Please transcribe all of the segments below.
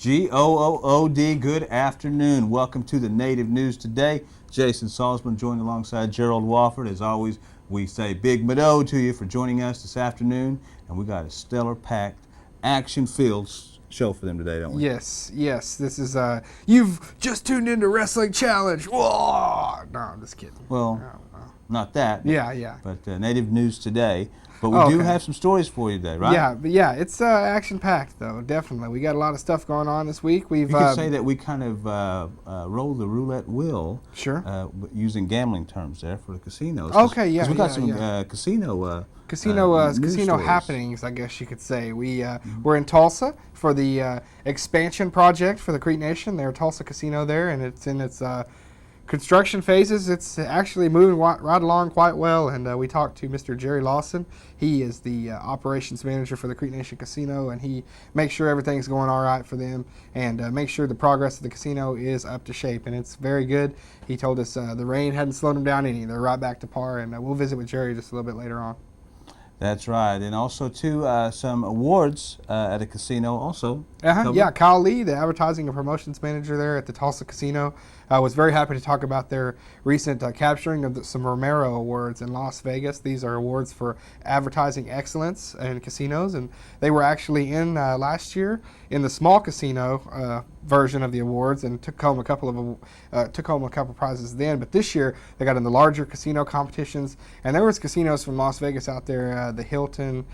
G-O-O-O-D, good afternoon. Welcome to the Native News Today. Jason Salzman joined alongside Gerald Wofford. As always, we say big mado to you for joining us this afternoon. And we got a stellar packed, action-filled show for them today, don't we? Yes. This is, you've just tuned into Wrestling Challenge. Whoa! No, I'm just kidding. Well, not that. Yeah. But Native News Today. But we do have some stories for you today, right? Yeah, it's action-packed, though, definitely. We got a lot of stuff going on this week. You could say that we kind of roll the roulette wheel. Sure. Using gambling terms there for the casinos. Okay, yeah. Because we got some casino happenings, I guess you could say. We're in Tulsa for the expansion project for the Creek Nation. Their Tulsa Casino there, and it's in its construction phases. It's actually moving right along quite well, and we talked to Mr. Jerry Lawson. He is the operations manager for the Creek Nation Casino, and he makes sure everything's going all right for them and makes sure the progress of the casino is up to shape, and it's very good. He told us the rain hadn't slowed them down any. They're right back to par, and we'll visit with Jerry just a little bit later on. That's right, and also too some awards at a casino also. Yeah, Kyle Lee, the advertising and promotions manager there at the Tulsa Casino, was very happy to talk about their recent capturing of some Romero Awards in Las Vegas. These are awards for advertising excellence in casinos, and they were actually in last year in the small casino version of the awards and took home a couple prizes then. But this year they got in the larger casino competitions, and there was casinos from Las Vegas out there, the Hilton.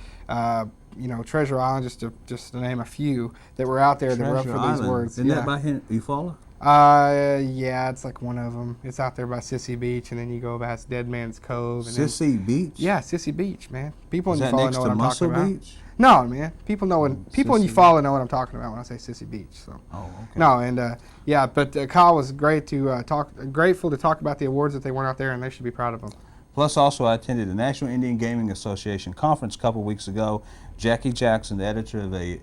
Treasure Island, just to name a few that were out there that were up for these awards. Isn't that by Eufaula? Yeah, it's like one of them. It's out there by Sissy Beach, and then you go past Dead Man's Cove. And Sissy Beach? Yeah, Sissy Beach, man. People in Eufaula know what I'm talking about. Beach? No, man. People in Eufaula know what I'm talking about when I say Sissy Beach. So. Oh, okay. No, and but Kyle was grateful to talk about the awards that they won out there, and they should be proud of them. Plus, also, I attended the National Indian Gaming Association conference a couple weeks ago. Jackie Jackson, the editor of the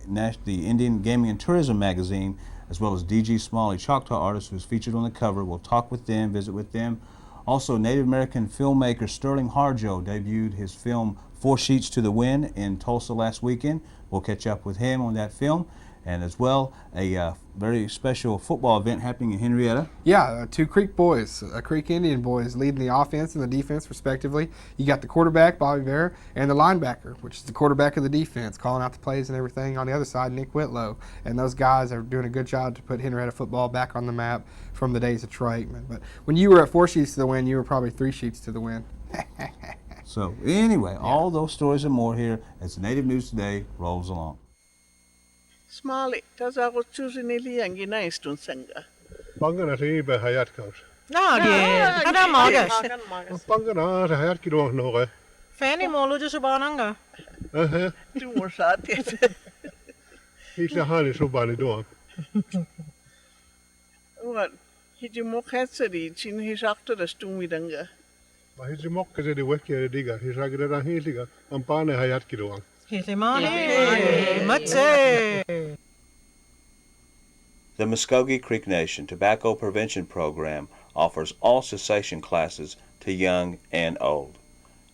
Indian Gaming and Tourism magazine, as well as D.G. Smalley, Choctaw artist who's featured on the cover. We'll talk with them, visit with them. Also, Native American filmmaker Sterling Harjo debuted his film 4 Sheets to the Wind in Tulsa last weekend. We'll catch up with him on that film. And as well, a very special football event happening in Henrietta. Yeah, two Creek boys, Creek Indian boys, leading the offense and the defense respectively. You got the quarterback, Bobby Bear, and the linebacker, which is the quarterback of the defense, calling out the plays and everything. On the other side, Nick Whitlow. And those guys are doing a good job to put Henrietta football back on the map from the days of Troy Aikman. But when you were at 4 sheets to the win, you were probably 3 sheets to the win. So anyway, all those stories and more here as the Native News Today rolls along. Smalley, tas ako chusinili ang ginaistun sanga. Pangana riibe hayatkaus. Ada magas. Pangana hayatkido noge. Fanny molu jo subananga. Tu morsati. Hitla hani subani doan. Wat, hiji mokhetsari chin hisakto das tumidanga. Ma hiji mokkese di wekki diga, hisagre ran hiliga, ampane hayatkido. The Muskogee Creek Nation Tobacco Prevention Program offers all cessation classes to young and old.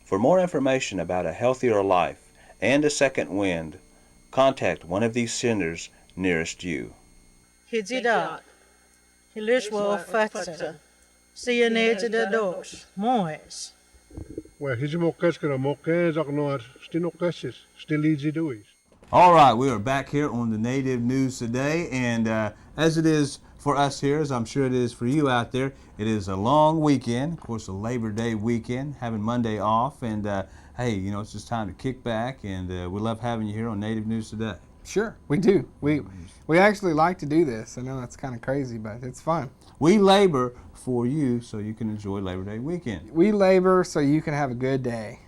For more information about a healthier life and a second wind, contact one of these centers nearest you. Hijida, Hilishwa Fatsa, CNA the doors, Moes. Well, hiji mokkeskera mokkes aknoar stinokesis, still easy dois. All right, we are back here on the Native News Today, and as it is for us here, as I'm sure it is for you out there, it is a long weekend, of course, a Labor Day weekend, having Monday off, and hey, it's just time to kick back, and we love having you here on Native News Today. Sure, we do. We actually like to do this. I know that's kind of crazy, but it's fun. We labor for you so you can enjoy Labor Day weekend. We labor so you can have a good day.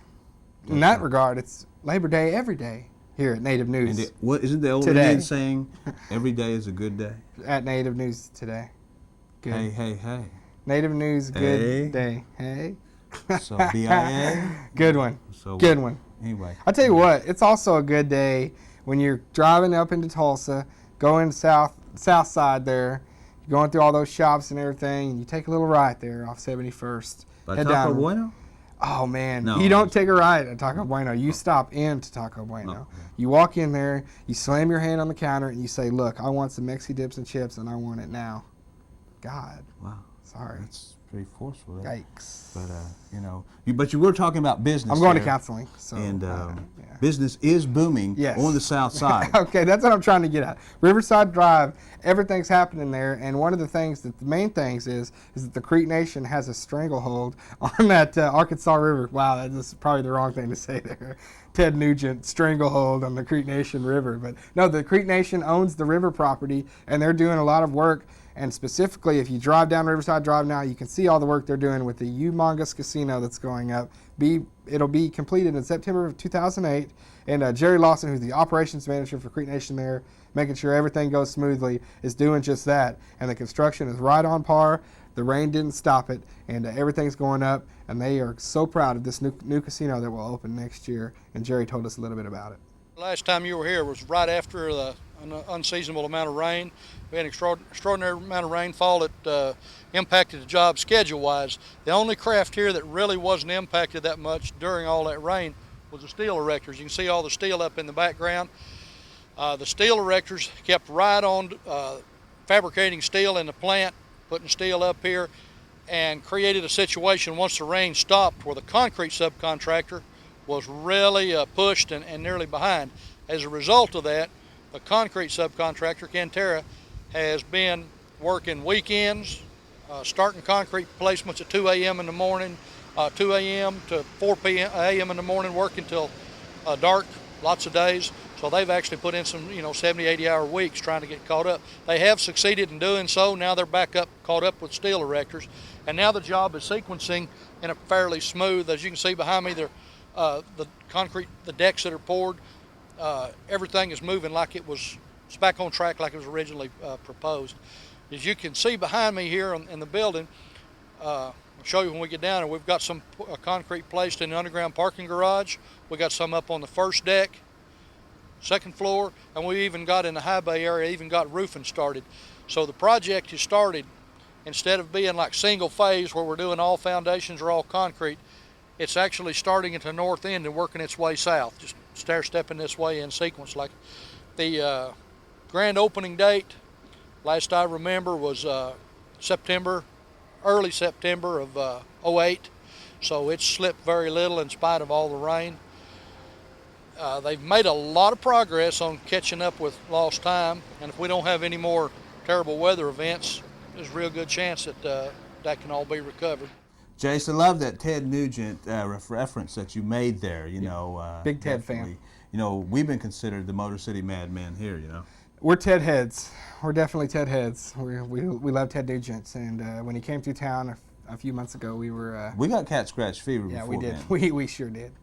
In that regard, it's Labor Day every day here at Native News. What isn't the old Indian saying, every day is a good day? At Native News Today. Good. Hey. Native News, good day. Hey. So BIA? Good one. So good one. Anyway. I'll tell you what, it's also a good day when you're driving up into Tulsa, going south side there, going through all those shops and everything, and you take a little right there off 71st. By Taco Bueno? Oh man, No. you don't take a ride at Taco Bueno. You stop into Taco Bueno. Oh, okay. You walk in there, you slam your hand on the counter, and you say, "Look, I want some Mexi dips and chips, and I want it now." God, Wow. sorry. That's pretty forceful. Yikes. But but you were talking about business. I'm going to there, counseling, so and yeah. business is booming Yes. on the south side. Okay, that's what I'm trying to get at. Riverside Drive, everything's happening there, and one of the things that the main things is that the Creek Nation has a stranglehold on that Arkansas River. Wow, that's probably the wrong thing to say there. Ted Nugent stranglehold on the Creek Nation River, but no, the Creek Nation owns the river property, and they're doing a lot of work. And specifically, if you drive down Riverside Drive now, you can see all the work they're doing with the Humongous Casino that's going up. It'll be completed in September of 2008. And Jerry Lawson, who's the operations manager for Creek Nation there, making sure everything goes smoothly, is doing just that. And the construction is right on par. The rain didn't stop it, and everything's going up. And they are so proud of this new casino that will open next year. And Jerry told us a little bit about it. Last time you were here was right after an unseasonable amount of rain. We had an extraordinary amount of rainfall that impacted the job schedule-wise. The only craft here that really wasn't impacted that much during all that rain was the steel erectors. You can see all the steel up in the background. The steel erectors kept right on fabricating steel in the plant, putting steel up here, and created a situation once the rain stopped where the concrete subcontractor was really pushed and nearly behind. As a result of that, the concrete subcontractor, Cantera, has been working weekends, starting concrete placements at 2 a.m. in the morning, 2 a.m. to 4 a.m. in the morning, working till dark, lots of days. So they've actually put in some, 70, 80-hour weeks trying to get caught up. They have succeeded in doing so. Now they're back up, caught up with steel erectors. And now the job is sequencing in a fairly smooth, as you can see behind me, the concrete, the decks that are poured, everything is moving like it was, it's back on track like it was originally proposed. As you can see behind me here in the building, I'll show you when we get down there, we've got some concrete placed in the underground parking garage. We got some up on the first deck, second floor, and we even got in the high bay area, even got roofing started. So the project has started, instead of being like single phase where we're doing all foundations or all concrete, it's actually starting at the north end and working its way south, just stair-stepping this way in sequence. Like the grand opening date, last I remember, was early September of 08. So it's slipped very little in spite of all the rain. They've made a lot of progress on catching up with lost time, and if we don't have any more terrible weather events, there's a real good chance that that can all be recovered. Jason, love that Ted Nugent reference that you made there. Big Ted fan. We've been considered the Motor City madmen here. We're Ted heads. We're definitely Ted heads. We love Ted Nugent, and when he came through town a few months ago, we were. We got cat scratch fever. Yeah, before we did. Then. We sure did.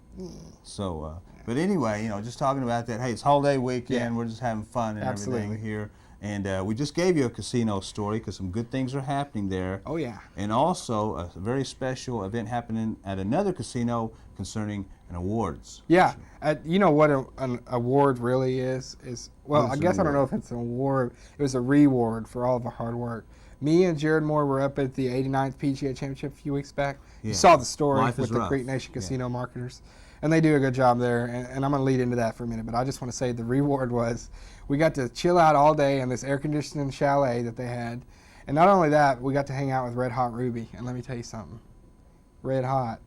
So, but anyway, just talking about that. Hey, it's holiday weekend. Yeah. We're just having fun and Absolutely. everything here. And we just gave you a casino story because some good things are happening there. Oh yeah. And also a very special event happening at another casino concerning an awards. Yeah, you know what an award really is well, What is I guess an I don't know award? if it's an award. It was a reward for all of our hard work. Me and Jared Moore were up at the 89th PGA Championship a few weeks back. Yeah. You saw the story Life with is the rough. Creek Nation Casino marketers, and they do a good job there. And I'm going to lead into that for a minute, but I just want to say the reward was we got to chill out all day in this air-conditioned chalet that they had, and not only that, we got to hang out with Red Hot Ruby. And let me tell you something, Red Hot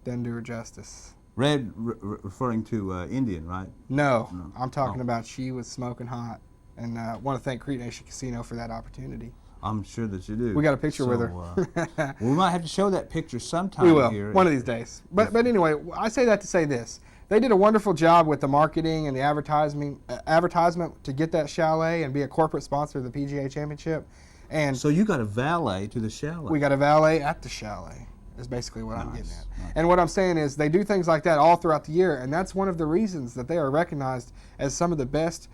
doesn't do her justice. Red referring to Indian, right? No, No. I'm talking Oh. about she was smoking hot, and want to thank Creek Nation Casino for that opportunity. I'm sure that you do. We got a picture with her. We might have to show that picture sometime We will, here. one of these days. But anyway, I say that to say this. They did a wonderful job with the marketing and the advertisement to get that chalet and be a corporate sponsor of the PGA Championship. And So you got a valet to the chalet. we got a valet at the chalet, is basically what I'm getting Nice, at. nice. And what I'm saying is they do things like that all throughout the year, and that's one of the reasons that they are recognized as some of the best,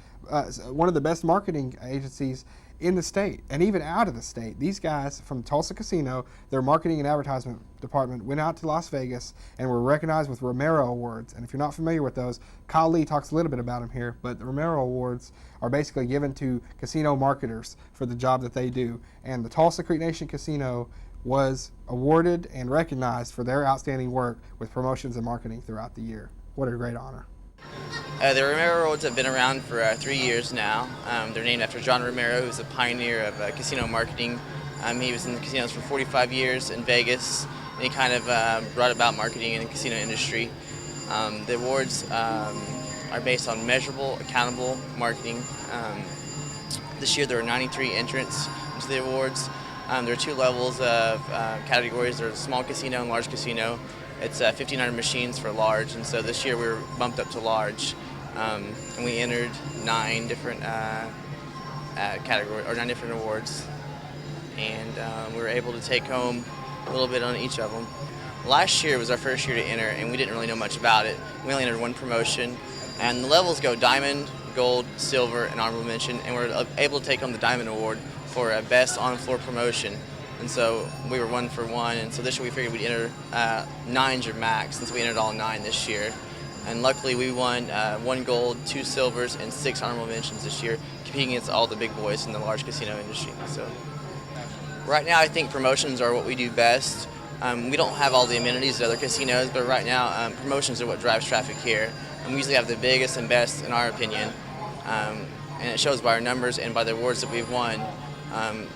one of the best marketing agencies in the state and even out of the state. These guys from Tulsa Casino, their marketing and advertisement department went out to Las Vegas and were recognized with Romero Awards. And if you're not familiar with those, Kyle Lee talks a little bit about them here, but the Romero Awards are basically given to casino marketers for the job that they do. And the Tulsa Creek Nation Casino was awarded and recognized for their outstanding work with promotions and marketing throughout the year. What a great honor. The Romero Awards have been around for 3 years now. They're named after John Romero, who's a pioneer of casino marketing. He was in the casinos for 45 years in Vegas, and he kind of brought about marketing in the casino industry. The awards are based on measurable, accountable marketing. This year there were 93 entrants into the awards. There are 2 levels of categories. There's small casino and large casino. It's 1,500 machines for large, and so this year we were bumped up to large, and we entered 9 different categories or 9 different awards, and we were able to take home a little bit on each of them. Last year was our first year to enter, and we didn't really know much about it. We only entered 1 promotion, and the levels go diamond, gold, silver, and honorable mention, and we're able to take home the diamond award for a best on-floor promotion. And so we were 1 for 1, and so this year we figured we'd enter 9's your max, and so we entered all 9 this year. And luckily we won 1 gold, 2 silvers, and 6 honorable mentions this year, competing against all the big boys in the large casino industry. So right now I think promotions are what we do best. We don't have all the amenities at other casinos, but right now promotions are what drives traffic here. And we usually have the biggest and best, in our opinion, and it shows by our numbers and by the awards that we've won.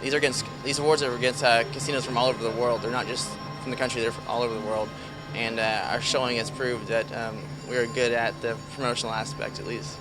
These awards are against casinos from all over the world. They're not just from the country, they're from all over the world. And our showing has proved that we're good at the promotional aspect, at least.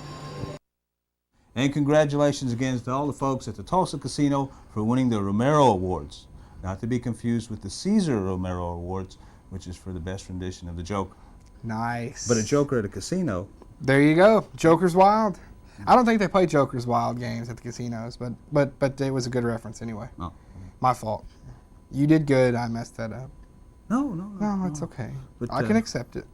And congratulations again to all the folks at the Tulsa Casino for winning the Romero Awards. Not to be confused with the Cesar Romero Awards, which is for the best rendition of the Joker. Nice. But a Joker at a casino. There you go. Joker's Wild. I don't think they play Joker's Wild games at the casinos, but it was a good reference anyway. Oh. My fault. You did good. I messed that up. No, It's okay. But, I can accept it.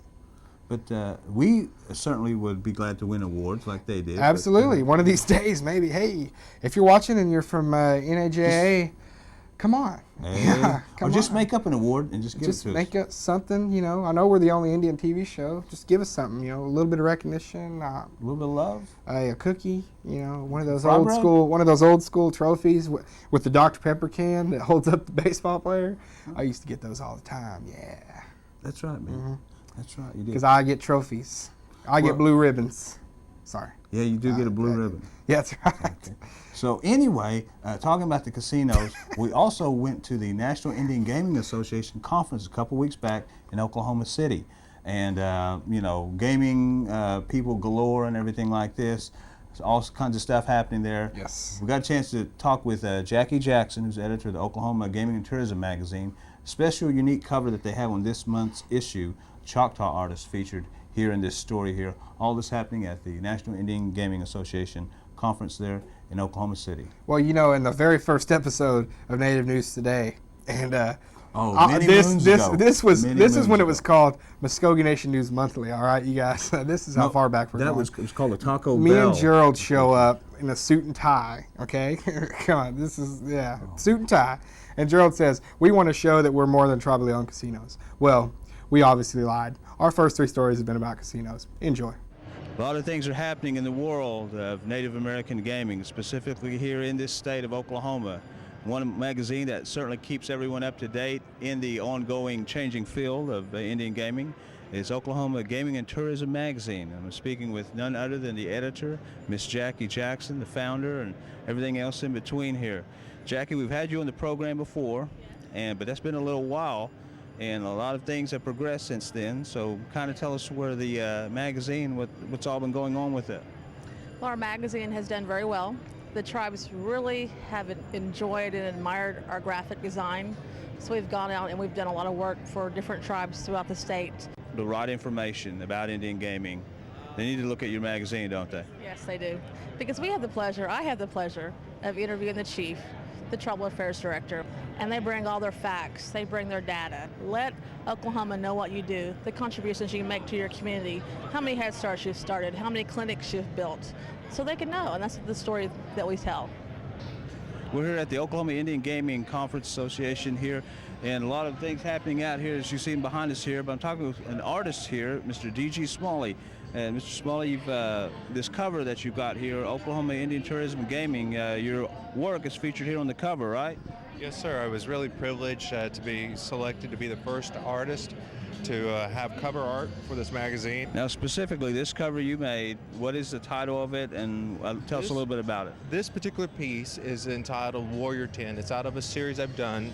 But we certainly would be glad to win awards like they did. Absolutely. One of these days, maybe. Hey, if you're watching and you're from NAJA, come on. Hey, Yeah, come or just on. make up an award and just give Just it to make us. up something, you know. I know we're the only Indian TV show. Just give us something, you know, a little bit of recognition, A little bit of love. a cookie, you know, one of those Fry old bread? school trophies with the Dr. Pepper can that holds up the baseball player. I used to get those all the time. Yeah, That's right, man. That's right. You did. because I get trophies. I get Well- blue ribbons. Sorry. Yeah, you do get a blue okay. ribbon. Yeah, that's right. So anyway, talking about the casinos, we also went to the National Indian Gaming Association conference a couple weeks back in Oklahoma City. And, you know, gaming people galore and everything like this. There's all kinds of stuff happening there. Yes. We got a chance to talk with Jackie Jackson, who's editor of the Oklahoma Gaming and Tourism magazine. Special unique cover that they have on this month's issue, Choctaw artists featured here in this story here. All this happening at the National Indian Gaming Association conference there in Oklahoma City. Well, you know, in the very first episode of Native News Today, and Many moons ago. this is Many when moons it ago. was called Muskogee Nation News Monthly. All right, you guys, this is how far back we're That going. was called a Taco Me Bell. and Gerald show up in a suit and tie. Okay, come on, this is suit and tie. And Gerald says we want to show that we're more than tribally owned casinos. Well, we obviously lied. Our first 3 stories have been about casinos. Enjoy. A lot of things are happening in the world of Native American gaming, specifically here in this state of Oklahoma. One magazine that certainly keeps everyone up to date in the ongoing changing field of Indian gaming is Oklahoma Gaming and Tourism magazine. I'm speaking with none other than the editor, Miss Jackie Jackson, the founder, and everything else in between here. Jackie, we've had you on the program before, but that's been a little while. And a lot of things have progressed since then. So kind of tell us where the magazine, what's all been going on with it. Well, our magazine has done very well. The tribes really have enjoyed and admired our graphic design. So we've gone out and we've done a lot of work for different tribes throughout the state. The right information about Indian gaming. They need to look at your magazine, don't they? Yes, they do. Because I have the pleasure of interviewing the chief, the Tribal Affairs Director, and they bring all their facts, they bring their data. Let Oklahoma know what you do, the contributions you make to your community, how many Head Starts you've started, how many clinics you've built, so they can know, and that's the story that we tell. We're here at the Oklahoma Indian Gaming Conference Association here, and a lot of things happening out here as you see behind us here, but I'm talking with an artist here, Mr. D.G. Smalley. And Mr. Smalley, you've, this cover that you've got here, Oklahoma Indian Tourism and Gaming, your work is featured here on the cover, right? Yes, sir. I was really privileged to be selected to be the first artist to have cover art for this magazine. Now, specifically, this cover you made, what is the title of it, and tell us a little bit about it. This particular piece is entitled Warrior 10. It's out of a series I've done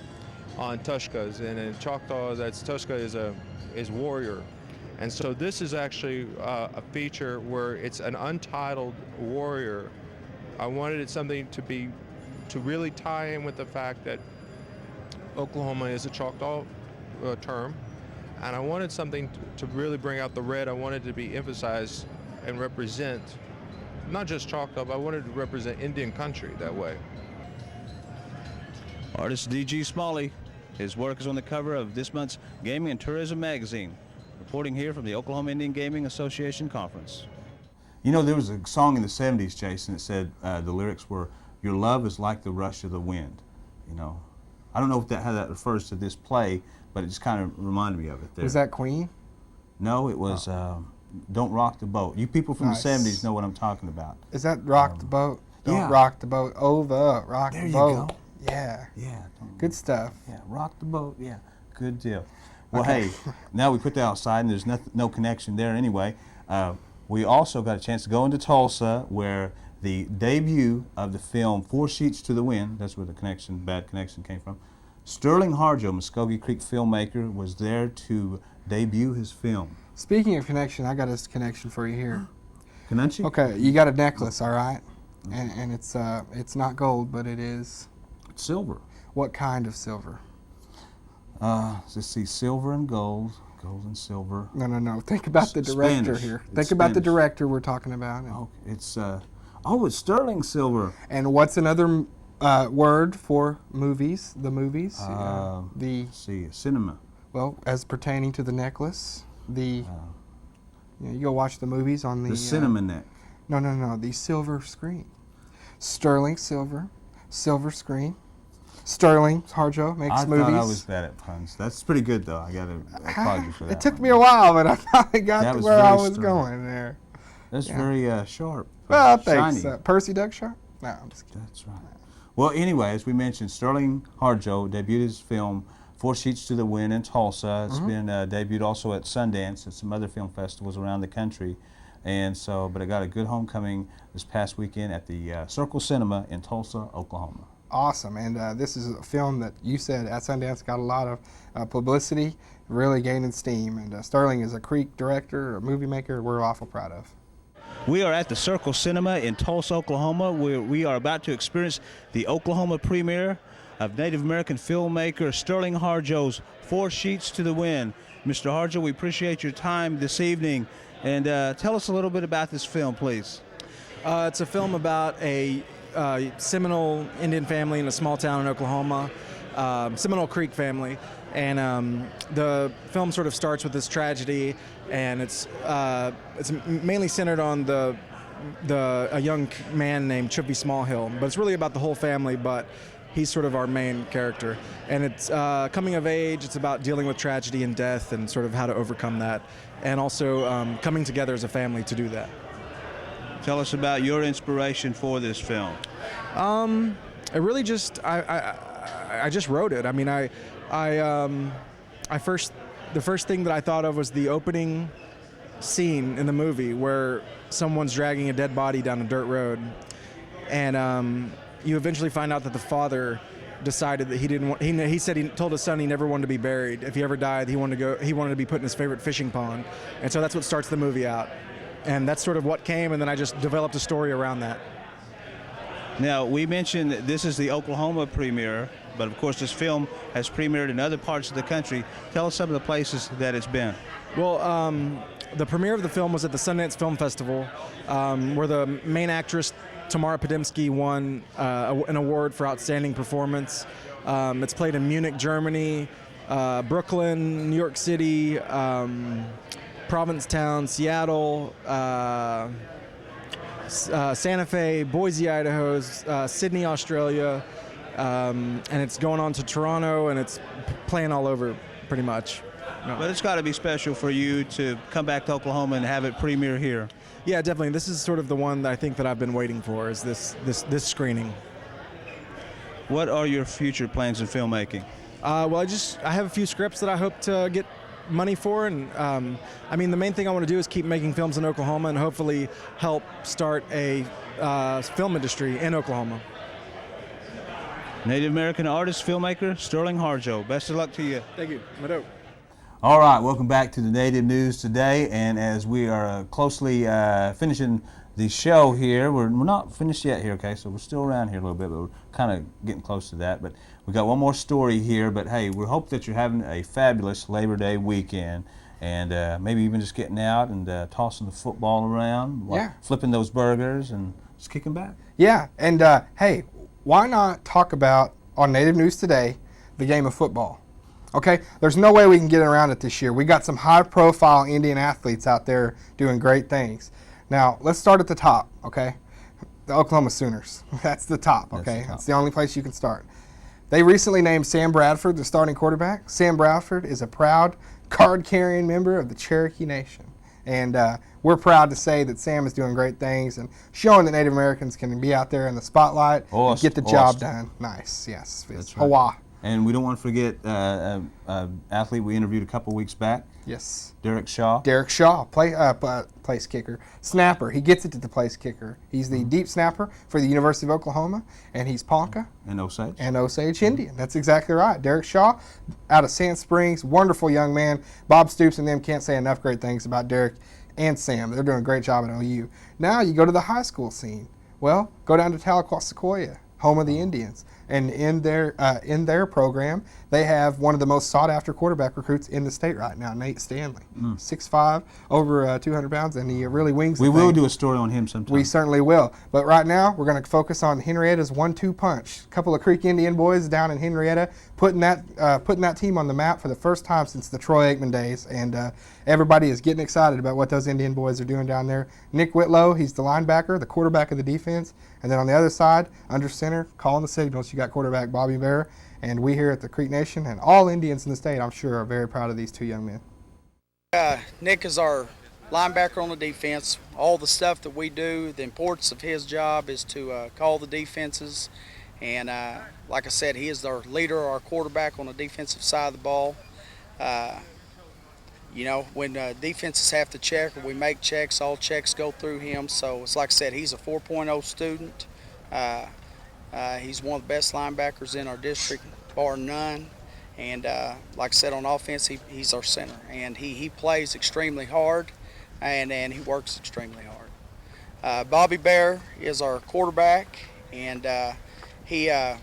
on Tushkas, and in Choctaw, Tushka is warrior. And so this is actually a feature where it's an untitled warrior. I wanted it something to really tie in with the fact that Oklahoma is a Choctaw term, and I wanted something to really bring out the red. I wanted to be emphasized and represent not just Choctaw, but I wanted to represent Indian country that way. Artist D.G. Smalley. His work is on the cover of this month's Gaming and Tourism magazine. Reporting here from the Oklahoma Indian Gaming Association Conference. You know, there was a song in the 70s, Jason, that said the lyrics were, "Your love is like the rush of the wind." You know, I don't know how that refers to this play, but it just kind of reminded me of it there. Was that Queen? No, it was Don't Rock the Boat. You people from Nice. the 70s know what I'm talking about. Is that Rock the Boat? Don't yeah. rock the boat over, rock There the you boat. go. Yeah. Yeah. Good stuff. Yeah, rock the boat. Yeah, good deal. Well, Okay. hey, now we put that outside, and there's no connection there anyway. We also got a chance to go into Tulsa, where the debut of the film 4 Sheets to the Wind, that's where the bad connection came from. Sterling Harjo, Muskogee Creek filmmaker, was there to debut his film. Speaking of connection, I got a connection for you here. Connection? Okay, you got a necklace, all right? And it's not gold, but it is. It's silver. What kind of silver? Let's see, silver and gold, gold and silver. No. Think about the director Spanish. here. It's Think about the Spanish. director we're talking about. Oh, it's sterling silver. And what's another word for movies? The movies? Let's see, cinema. Well, as pertaining to the necklace, you go watch the movies on The cinema neck. No, the silver screen. Sterling silver, silver screen. Sterling Harjo makes movies. I thought I was bad at puns. That's pretty good, though. I got to applaud you for that. It took me a while, but I finally got That to was where very I was sterling. going there. That's Yeah. very sharp. Well, shiny. thanks. Percy Doug Sharp? No, I'm just kidding. That's right. Well, anyway, as we mentioned, Sterling Harjo debuted his film 4 Sheets to the Wind in Tulsa. It's been debuted also at Sundance and some other film festivals around the country. And so, but it got a good homecoming this past weekend at the Circle Cinema in Tulsa, Oklahoma. Awesome, and this is a film that you said at Sundance got a lot of publicity, really gaining steam, and Sterling is a Creek director, a movie maker we're awful proud of. We are at the Circle Cinema in Tulsa, Oklahoma, where we are about to experience the Oklahoma premiere of Native American filmmaker Sterling Harjo's 4 Sheets to the Wind. Mr. Harjo, we appreciate your time this evening, and tell us a little bit about this film, please. It's a film about a Seminole Indian family in a small town in Oklahoma, Seminole Creek family, and the film sort of starts with this tragedy, and it's mainly centered on a young man named Chippy Smallhill, but it's really about the whole family, but he's sort of our main character, and it's coming of age. It's about dealing with tragedy and death and sort of how to overcome that, and also coming together as a family to do that. Tell us about your inspiration for this film. I really just I just wrote it. I mean, the first thing that I thought of was the opening scene in the movie where someone's dragging a dead body down a dirt road, and you eventually find out that the father decided that he didn't want. He said he told his son he never wanted to be buried. If he ever died, he wanted to be put in his favorite fishing pond, and so that's what starts the movie out. And that's sort of what came, and then I just developed a story around that. Now, we mentioned that this is the Oklahoma premiere, but of course this film has premiered in other parts of the country. Tell us some of the places that it's been. Well, the premiere of the film was at the Sundance Film Festival, where the main actress, Tamara Podemski, won an award for outstanding performance. It's played in Munich, Germany, Brooklyn, New York City, Provincetown, Seattle, Santa Fe, Boise, Idaho, Sydney, Australia, and it's going on to Toronto, and it's playing all over pretty much. But it's got to be special for you to come back to Oklahoma and have it premiere here. Yeah, definitely. This is sort of the one that I think that I've been waiting for, is this screening. what are your future plans in filmmaking? Well, I have a few scripts that I hope to get money for, and I mean, the main thing I want to do is keep making films in Oklahoma and hopefully help start a film industry in Oklahoma. Native American artist, filmmaker, Sterling Harjo. Best of luck to you. Thank you. Mado. All right, welcome back to the Native News today, and as we are closely finishing the show here, we're not finished yet here, okay, so we're still around here a little bit, but we're kind of getting close to that. But we got one more story here, but hey, we hope that you're having a fabulous Labor Day weekend, and maybe even just getting out and tossing the football around, flipping those burgers, and just kicking back. Yeah, and hey, why not talk about, on Native News Today, the game of football? Okay, there's no way we can get around it this year. We got some high-profile Indian athletes out there doing great things. Now, let's start at the top, okay? The Oklahoma Sooners. That's the top, okay? That's the only place you can start. They recently named Sam Bradford the starting quarterback. Sam Bradford is a proud card-carrying member of the Cherokee Nation. And we're proud to say that Sam is doing great things and showing that Native Americans can be out there in the spotlight and get the job done. Nice, yes. That's right. Hawa. And we don't want to forget an athlete we interviewed a couple weeks back. Yes. Derek Shaw. Derek Shaw, place kicker. Snapper. He gets it to the place kicker. He's the deep snapper for the University of Oklahoma, and he's Ponca. And Osage. And Osage Indian. That's exactly right. Derek Shaw out of Sand Springs, wonderful young man. Bob Stoops and them can't say enough great things about Derek and Sam. They're doing a great job at OU. Now you go to the high school scene. Well, go down to Tahlequah Sequoia, home of the Indians. And in their program, they have one of the most sought-after quarterback recruits in the state right now, Nate Stanley. 6'5", over 200 pounds, and he really wings the We will thing. do a story on him sometime. We certainly will. But right now, we're going to focus on Henrietta's 1-2 punch. A couple of Creek Indian boys down in Henrietta putting that team on the map for the first time since the Troy Aikman days. And everybody is getting excited about what those Indian boys are doing down there. Nick Whitlow, he's the linebacker, the quarterback of the defense. And then on the other side, under center, calling the signals, you got quarterback Bobby Bear. And we here at the Creek Nation and all Indians in the state, I'm sure, are very proud of these two young men. Nick is our linebacker on the defense. All the stuff that we do, the importance of his job is to call the defenses. And like I said, he is our leader, our quarterback on the defensive side of the ball. You know, when defenses have to check or we make checks, all checks go through him. So it's like I said, he's a 4.0 student. He's one of the best linebackers in our district, bar none. And like I said, on offense, he's our center. And he plays extremely hard, and he works extremely hard. Bobby Bear is our quarterback, and he, of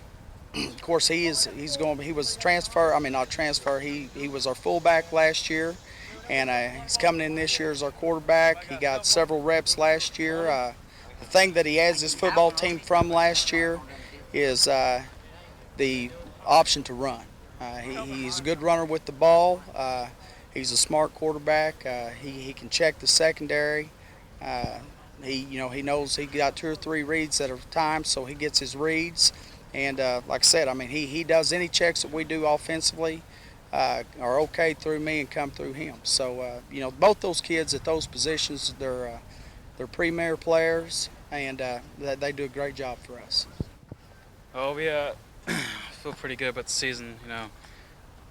course, he was transfer. I mean, not transfer. He was our fullback last year, and he's coming in this year as our quarterback. He got several reps last year. The thing that he has his football team from last year is the option to run. He's a good runner with the ball. He's a smart quarterback. He can check the secondary. He knows he got 2 or 3 reads at a time, so he gets his reads. And like I said, I mean, he does any checks that we do offensively are okay through me and come through him. So both those kids at those positions, they're premier players, and they do a great job for us. Oh, we feel pretty good about the season.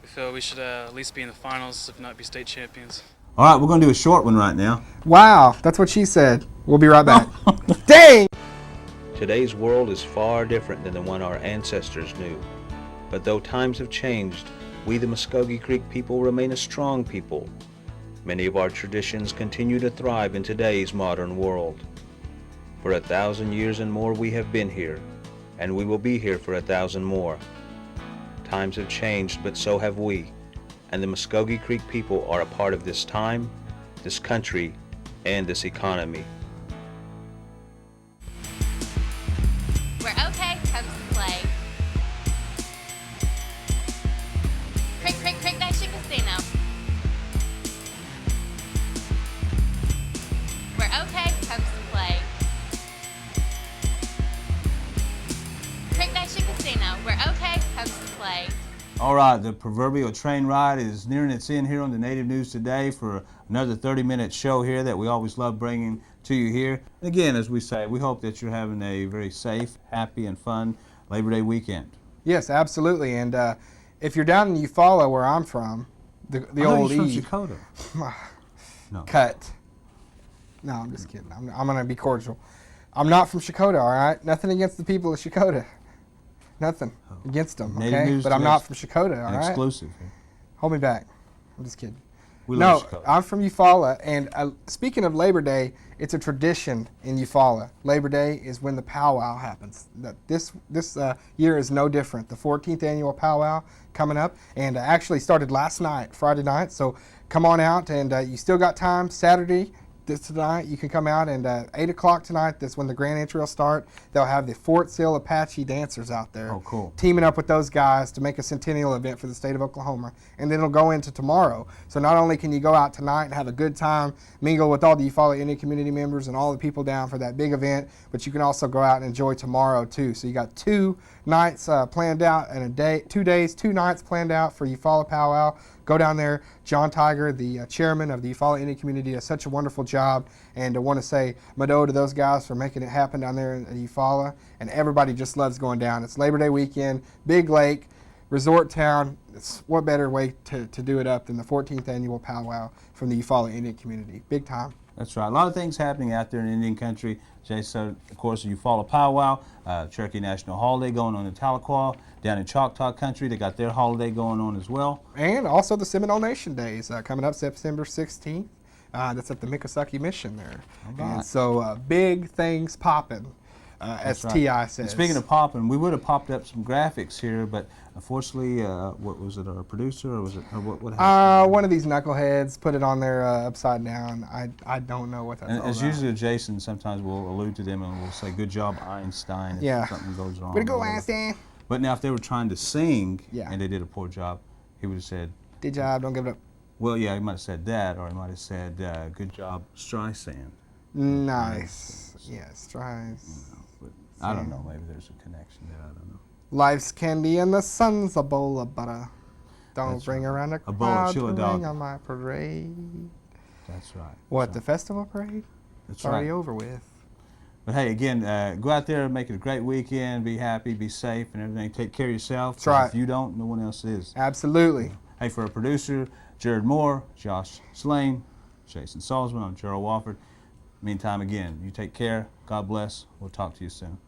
We feel we should at least be in the finals, if not be state champions. All right, we're going to do a short one right now. Wow, that's what she said. We'll be right back. Dang! Today's world is far different than the one our ancestors knew. But though times have changed, we the Muskogee Creek people remain a strong people. Many of our traditions continue to thrive in today's modern world. For 1,000 years and more we have been here, and we will be here for 1,000 more. Times have changed, but so have we, and the Muskogee Creek people are a part of this time, this country, and this economy. Where OK comes to play. Creek Nation Casino. Where OK comes to play. Creek Nation Casino, where OK comes to play. All right, the proverbial train ride is nearing its end here on the Native News Today for another 30-minute show here that we always love bringing to you here. And again, as we say, we hope that you're having a very safe, happy, and fun Labor Day weekend. Yes, absolutely. And if you're down in Eufaula, where I'm from, the old from E. Chakotah. No. Cut. No, I'm just kidding. I'm going to be cordial. I'm not from Chakotah, all right? Nothing against the people of Chakotah. Nothing against them, Native okay? News But I'm Today not from Chakotah, all An right? exclusive. Hold me back. I'm just kidding. We No, love Chakotah. I'm from Eufaula, and speaking of Labor Day, it's a tradition in Eufaula. Labor Day is when the powwow happens. This year is no different. The 14th annual powwow coming up, and actually started last night, Friday night. So come on out, and you still got time. Saturday, tonight, you can come out, and 8 o'clock tonight, that's when the grand entry will start. They'll have the Fort Sill Apache dancers out there. Oh, cool. Teaming up with those guys to make a centennial event for the state of Oklahoma. And then it'll go into tomorrow. So not only can you go out tonight and have a good time, mingle with all the Eufaula Indian community members and all the people down for that big event, but you can also go out and enjoy tomorrow too. So you got 2 nights planned out and 2 days, 2 nights planned out for Eufaula Powwow. Go down there. John Tiger, the chairman of the Eufaula Indian community, does such a wonderful job. And I want to say Mado to those guys for making it happen down there at Eufaula. And everybody just loves going down. It's Labor Day weekend, big lake, resort town. What better way to do it up than the 14th annual powwow from the Eufaula Indian community? Big time. That's right. A lot of things happening out there in Indian country. Jay said, of course, the Eufaula Powwow, Cherokee National Holiday going on in Tahlequah. Down in Choctaw country, they got their holiday going on as well. And also the Seminole Nation Days coming up September 16th. That's at the Miccosukee Mission there. Right. And so big things popping, as Right. T.I. says. And speaking of popping, we would have popped up some graphics here, but unfortunately, what was it, our producer, or was it, or what happened? One of these knuckleheads put it on there upside down. I don't know what that's And all as about. usually Jason, sometimes we'll allude to them and we'll say, good job, Einstein, if Yeah. something goes wrong. Way to go, or whatever. Einstein. But now if they were trying to sing Yeah. and they did a poor job, he would have said, Good job, don't give it up. well, yeah, he might have said that, or he might have said, good job, Streisand. Nice. Yes, tries. But I don't know, maybe there's a connection there, I don't know. Life's candy and the sun's a bowl of butter. Don't That's bring right. around a A bowl of crowd to chili ring dog. on my parade. That's right. What, the festival parade? That's It's already right. over with. But hey, again, go out there, make it a great weekend, be happy, be safe, and everything. Take care of yourself. That's right. If you don't, no one else is. Absolutely. Hey, for our producer, Jared Moore, Josh Slane, Jason Salzman, I'm Gerald Wofford. Meantime, again, you take care. God bless. We'll talk to you soon.